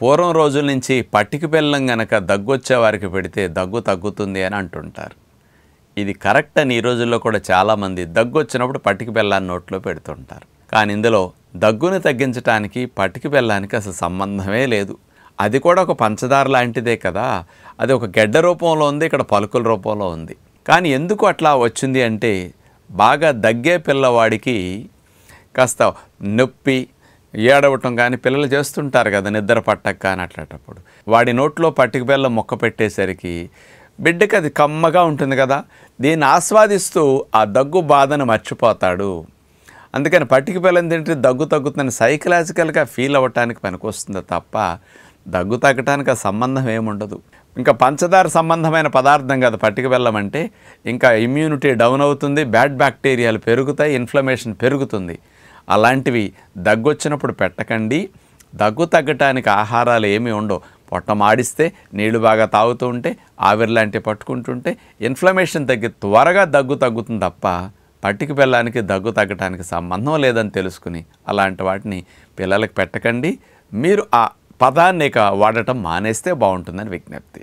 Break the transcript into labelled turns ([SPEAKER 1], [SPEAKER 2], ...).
[SPEAKER 1] పూర్వం రోజుల నుంచి పట్టిక బెల్లం గనక దగ్గొచ్చే వారికి పెడితే దగ్గు తగ్గుతుంది అని అంటుంటారు. ఇది కరెక్ట్ అని ఈ రోజుల్లో కూడా చాలామంది దగ్గొచ్చినప్పుడు పట్టిక బెల్లాన్ని నోట్లో పెడుతుంటారు. కానీ ఇందులో దగ్గుని తగ్గించడానికి పట్టిక బెల్లానికి అసలు సంబంధమే లేదు. అది కూడా ఒక పంచదార లాంటిదే కదా, అది ఒక గెడ్డ రూపంలో ఉంది, ఇక్కడ పలుకుల రూపంలో ఉంది. కానీ ఎందుకు అట్లా వచ్చింది అంటే, బాగా దగ్గే పిల్లవాడికి కాస్త నొప్పి ఏడవటం కానీ పిల్లలు చేస్తుంటారు కదా నిద్ర పట్టక కానీ అట్లాంటప్పుడు వాడి నోట్లో పట్టిక బెల్లం మొక్క పెట్టేసరికి బిడ్డకి అది కమ్మగా ఉంటుంది కదా, దీన్ని ఆస్వాదిస్తూ ఆ దగ్గు బాధను మర్చిపోతాడు. అందుకని పట్టిక బెల్లం తింటే దగ్గు తగ్గుతుందని సైకలాజికల్గా ఫీల్ అవ్వటానికి పనికొస్తుంది తప్ప దగ్గు తగ్గటానికి ఆ సంబంధం ఏముండదు. ఇంకా పంచదార సంబంధమైన పదార్థం కదా పట్టిక బెల్లం అంటే, ఇంకా ఇమ్యూనిటీ డౌన్ అవుతుంది, బ్యాడ్ బ్యాక్టీరియాలు పెరుగుతాయి, ఇన్ఫ్లమేషన్ పెరుగుతుంది. అలాంటివి దగ్గొచ్చినప్పుడు పెట్టకండి. దగ్గు తగ్గటానికి ఆహారాలు ఏమీ ఉండవు. పొట్ట మాడిస్తే నీళ్లు బాగా తాగుతూ ఉంటే, ఆవిరి లాంటివి పట్టుకుంటుంటే ఇన్ఫ్లమేషన్ తగ్గి త్వరగా దగ్గు తగ్గుతుంది తప్ప పట్టిక బెల్లానికి దగ్గు తగ్గటానికి సంబంధం లేదని తెలుసుకుని అలాంటి వాటిని పిల్లలకు పెట్టకండి. మీరు ఆ పదాన్ని వాడటం మానేస్తే బాగుంటుందని విజ్ఞప్తి.